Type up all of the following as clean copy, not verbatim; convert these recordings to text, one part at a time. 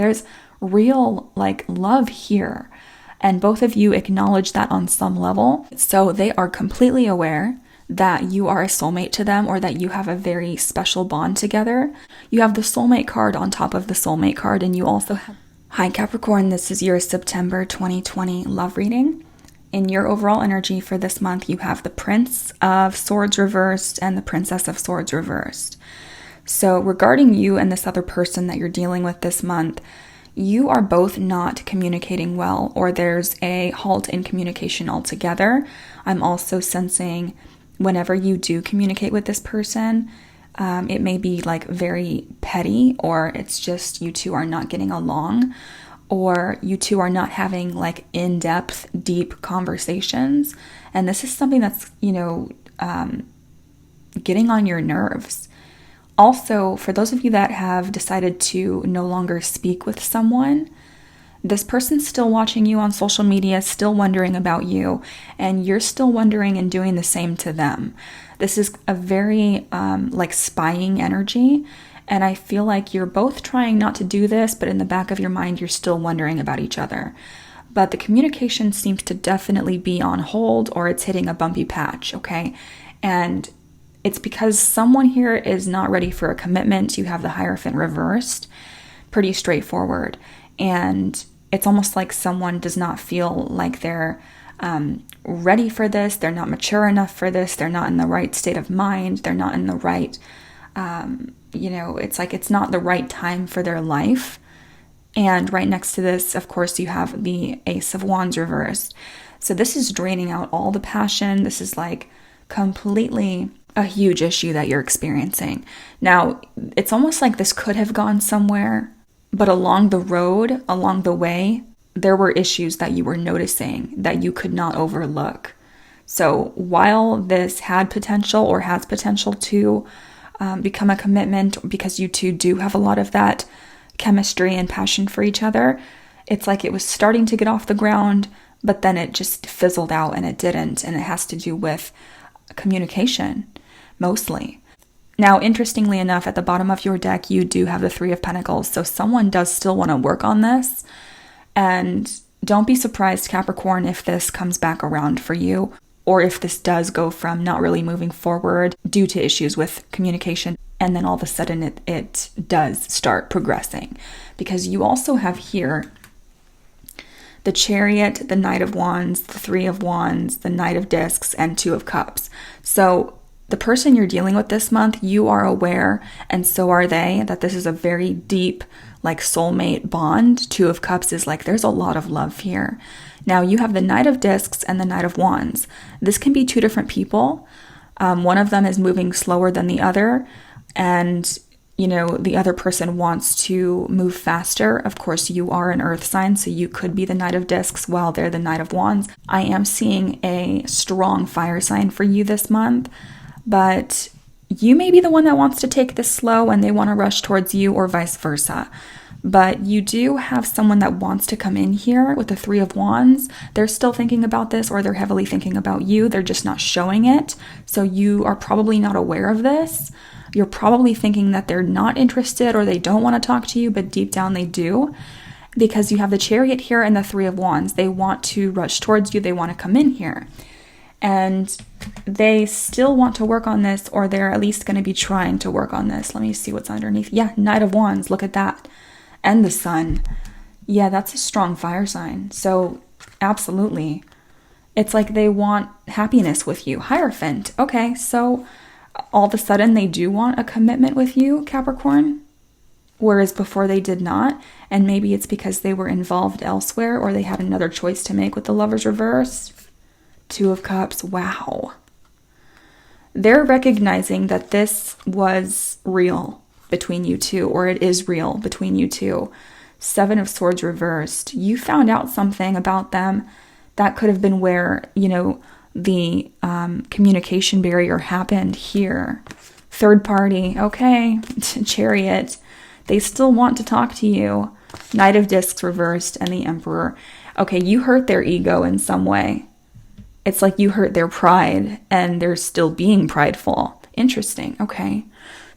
There's real like love here. And both of you acknowledge that on some level. So they are completely aware that you are a soulmate to them, or that you have a very special bond together. You have the soulmate card on top of the soulmate card, and you also have... Hi Capricorn, this is your September 2020 love reading. In your overall energy for this month, you have the Prince of Swords reversed and the Princess of Swords reversed. So regarding you and this other person that you're dealing with this month, you are both not communicating well, or there's a halt in communication altogether. I'm also sensing whenever you do communicate with this person, it may be like very petty, or it's just you two are not getting along, or you two are not having like in-depth, deep conversations. And this is something that's, getting on your nerves. Also, for those of you that have decided to no longer speak with someone, this person's still watching you on social media, still wondering about you, and you're still wondering and doing the same to them. This is a very like spying energy, and I feel like you're both trying not to do this, but in the back of your mind, you're still wondering about each other. But the communication seems to definitely be on hold, or it's hitting a bumpy patch, okay? And it's because someone here is not ready for a commitment. You have the Hierophant reversed, pretty straightforward. And it's almost like someone does not feel like they're ready for this. They're not mature enough for this. They're not in the right state of mind. They're not in the right, it's like it's not the right time for their life. And right next to this, of course, you have the Ace of Wands reversed. So this is draining out all the passion. This is like completely a huge issue that you're experiencing. Now, it's almost like this could have gone somewhere, but along the road, along the way, there were issues that you were noticing that you could not overlook. So while this had potential, or has potential to become a commitment, because you two do have a lot of that chemistry and passion for each other, it's like it was starting to get off the ground, but then it just fizzled out and it didn't. And it has to do with communication, mostly. Now, interestingly enough, at the bottom of your deck, you do have the Three of Pentacles. So someone does still want to work on this. And don't be surprised, Capricorn, if this comes back around for you, or if this does go from not really moving forward due to issues with communication, and then all of a sudden it does start progressing. Because you also have here the Chariot, the Knight of Wands, the Three of Wands, the Knight of Discs, and Two of Cups. So the person you're dealing with this month, you are aware, and so are they, that this is a very deep, like soulmate bond. Two of Cups is like, there's a lot of love here. Now you have the Knight of Discs and the Knight of Wands. This can be two different people. One of them is moving slower than the other, and the other person wants to move faster. Of course, you are an earth sign, so you could be the Knight of Discs while they're the Knight of Wands. I am seeing a strong fire sign for you this month, but you may be the one that wants to take this slow and they want to rush towards you, or vice versa. But you do have someone that wants to come in here with the Three of Wands. They're still thinking about this, or they're heavily thinking about you. They're just not showing it. So you are probably not aware of this. You're probably thinking that they're not interested, or they don't want to talk to you, but deep down they do. Because you have the Chariot here and the Three of Wands. They want to rush towards you. They want to come in here. And they still want to work on this, or they're at least going to be trying to work on this. Let me see what's underneath. Yeah, Knight of Wands. Look at that. And the Sun. Yeah, that's a strong fire sign. So absolutely. It's like they want happiness with you. Hierophant. Okay, so all of a sudden they do want a commitment with you, Capricorn, whereas before they did not. And maybe it's because they were involved elsewhere, or they had another choice to make with the Lovers reverse. Two of Cups. Wow. They're recognizing that this was real between you two, or it is real between you two. Seven of Swords reversed. You found out something about them. That could have been where, the communication barrier happened here. Third party. Okay. Chariot. They still want to talk to you. Knight of Discs reversed and the Emperor. Okay, you hurt their ego in some way. It's like you hurt their pride and they're still being prideful. Interesting. Okay.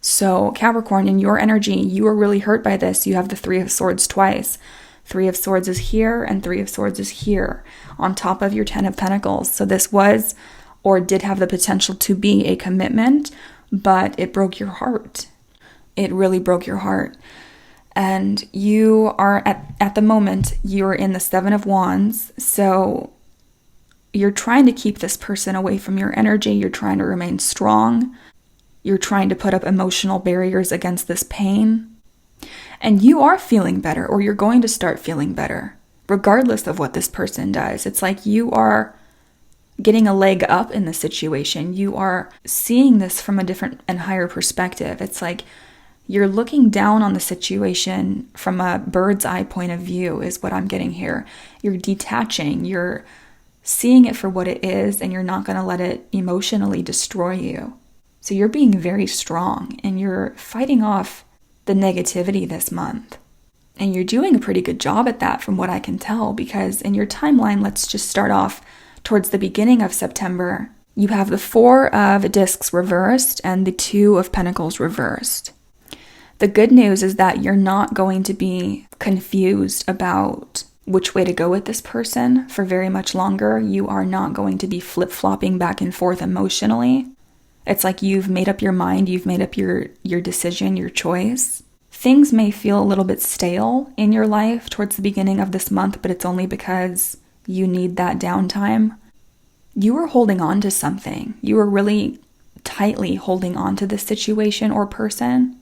So Capricorn, in your energy, you are really hurt by this. You have the Three of Swords twice. Three of Swords is here and Three of Swords is here on top of your 10 of Pentacles. So this was or did have the potential to be a commitment, but it broke your heart. It really broke your heart. And you are at the moment, you're in the Seven of Wands. So you're trying to keep this person away from your energy. You're trying to remain strong. You're trying to put up emotional barriers against this pain. And you are feeling better, or you're going to start feeling better, regardless of what this person does. It's like you are getting a leg up in the situation. You are seeing this from a different and higher perspective. It's like you're looking down on the situation from a bird's eye point of view is what I'm getting here. You're detaching. You're seeing it for what it is, and you're not going to let it emotionally destroy you. So you're being very strong, and you're fighting off the negativity this month. And you're doing a pretty good job at that from what I can tell, because in your timeline, let's just start off towards the beginning of September. You have the Four of Discs reversed and the Two of Pentacles reversed. The good news is that you're not going to be confused about which way to go with this person for very much longer. You are not going to be flip-flopping back and forth emotionally. It's like you've made up your mind, you've made up your decision, your choice. Things may feel a little bit stale in your life towards the beginning of this month, but it's only because you need that downtime. You are holding on to something. You are really tightly holding on to this situation or person.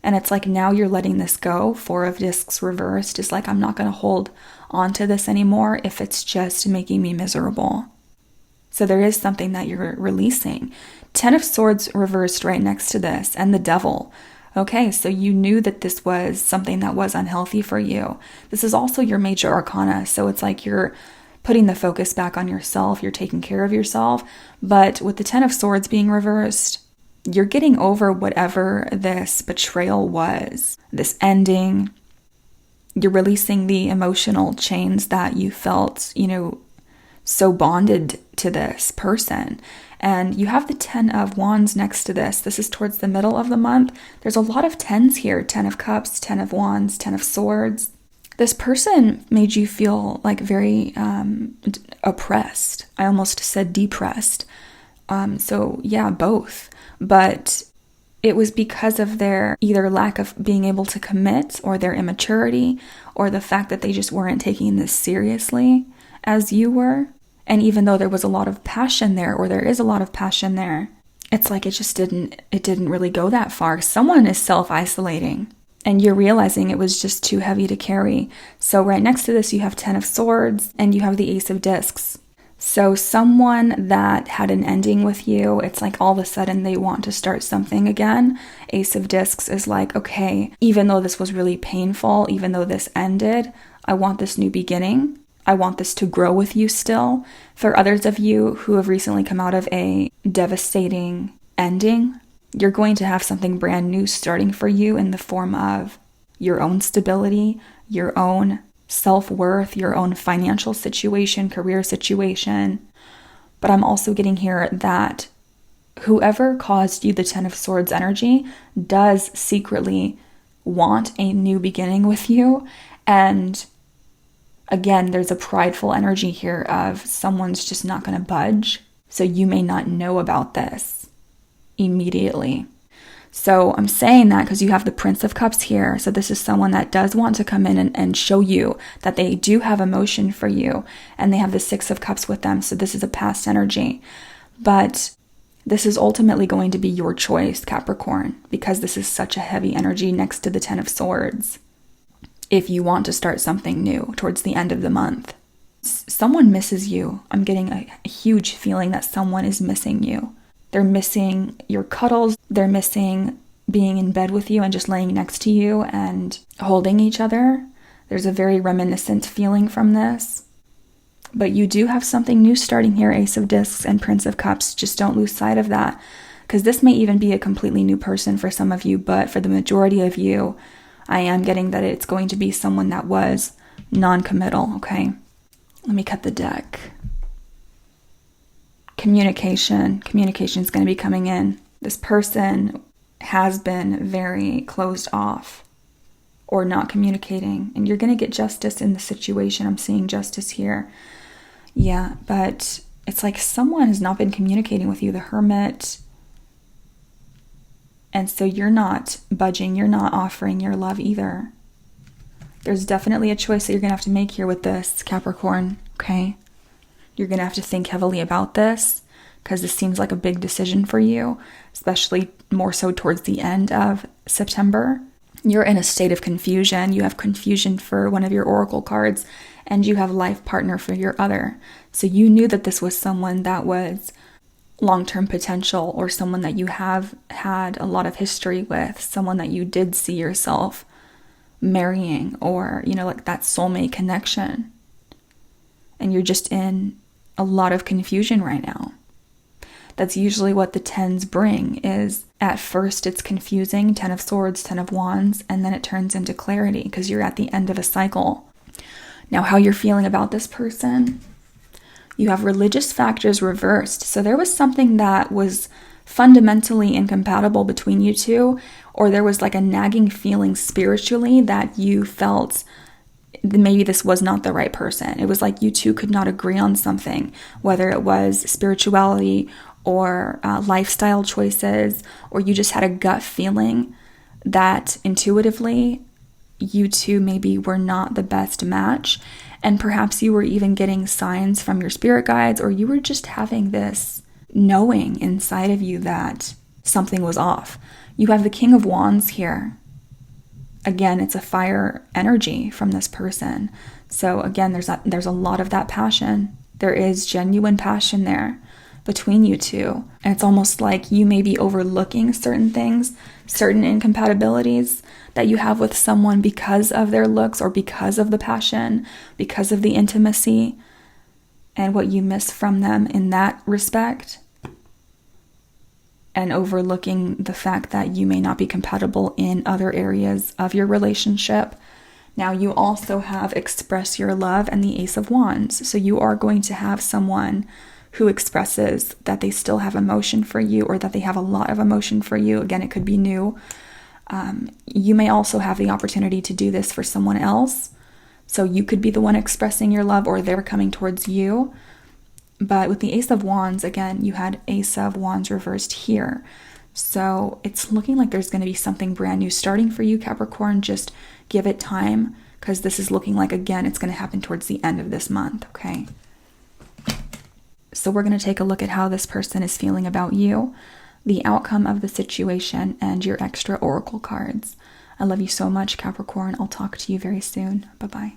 And it's like now you're letting this go. Four of Discs reversed is like, I'm not going to hold on to this anymore if it's just making me miserable. So there is something that you're releasing. 10 of Swords reversed right next to this, and the Devil. Okay, so you knew that this was something that was unhealthy for you. This is also your major arcana, so it's like you're putting the focus back on yourself, you're taking care of yourself. But with the 10 of Swords being reversed, you're getting over whatever this betrayal was, this ending. You're releasing the emotional chains that you felt, so bonded to this person. And you have the 10 of Wands next to this. This is towards the middle of the month. There's a lot of 10s here. 10 of Cups, 10 of Wands, 10 of Swords. This person made you feel like very oppressed. I almost said depressed. So yeah, both. But it was because of their either lack of being able to commit, or their immaturity, or the fact that they just weren't taking this seriously as you were. And even though there was a lot of passion there, or there is a lot of passion there, it's like it didn't really go that far. Someone is self-isolating, and you're realizing it was just too heavy to carry. So right next to this, you have 10 of Swords, and you have the Ace of Discs. So someone that had an ending with you, it's like all of a sudden they want to start something again. Ace of Discs is like, okay, even though this was really painful, even though this ended, I want this new beginning. I want this to grow with you still. For others of you who have recently come out of a devastating ending, you're going to have something brand new starting for you in the form of your own stability, your own self-worth, your own financial situation, career situation. But I'm also getting here that whoever caused you the 10 of Swords energy does secretly want a new beginning with you. And again, there's a prideful energy here of someone's just not going to budge. So you may not know about this immediately. So I'm saying that because you have the Prince of Cups here. So this is someone that does want to come in and show you that they do have emotion for you. And they have the Six of Cups with them. So this is a past energy. But this is ultimately going to be your choice, Capricorn, because this is such a heavy energy next to the 10 of Swords. If you want to start something new towards the end of the month. Someone misses you. I'm getting a huge feeling that someone is missing you. They're missing your cuddles. They're missing being in bed with you and just laying next to you and holding each other. There's a very reminiscent feeling from this. But you do have something new starting here, Ace of Discs and Prince of Cups. Just don't lose sight of that, because this may even be a completely new person for some of you, but for the majority of you, I am getting that it's going to be someone that was non-committal, okay? Let me cut the deck. Communication is going to be coming in. This person has been very closed off or not communicating. And you're going to get justice in the situation. I'm seeing justice here. Yeah, but it's like someone has not been communicating with you, the Hermit. And so you're not budging. You're not offering your love either. There's definitely a choice that you're going to have to make here with this, Capricorn, okay? You're going to have to think heavily about this because this seems like a big decision for you, especially more so towards the end of September. You're in a state of confusion. You have confusion for one of your oracle cards, and you have life partner for your other. So you knew that this was someone that was long-term potential, or someone that you have had a lot of history with, someone that you did see yourself marrying, or, you know, like that soulmate connection. And you're just in a lot of confusion right now. That's usually what the 10s bring, is at first it's confusing, 10 of Swords, 10 of Wands, and then it turns into clarity because you're at the end of a cycle. Now, how you're feeling about this person, you have religious factors reversed. So there was something that was fundamentally incompatible between you two, or there was like a nagging feeling spiritually that you felt maybe this was not the right person. It was like you two could not agree on something, whether it was spirituality or lifestyle choices, or you just had a gut feeling that intuitively you two maybe were not the best match. And perhaps you were even getting signs from your spirit guides, or you were just having this knowing inside of you that something was off. You have the King of Wands here. Again, it's a fire energy from this person. So again, there's a lot of that passion. There is genuine passion there between you two. And it's almost like you may be overlooking certain things, certain incompatibilities that you have with someone because of their looks, or because of the passion, because of the intimacy, and what you miss from them in that respect. And overlooking the fact that you may not be compatible in other areas of your relationship. Now, you also have Express Your Love and the Ace of Wands. So you are going to have someone who expresses that they still have emotion for you, or that they have a lot of emotion for you. Again, it could be new. You may also have the opportunity to do this for someone else. So you could be the one expressing your love, or they're coming towards you. But with the Ace of Wands, again, you had Ace of Wands reversed here. So it's looking like there's going to be something brand new starting for you, Capricorn. Just give it time, because this is looking like, again, it's going to happen towards the end of this month, okay? So we're going to take a look at how this person is feeling about you, the outcome of the situation, and your extra oracle cards. I love you so much, Capricorn. I'll talk to you very soon. Bye-bye.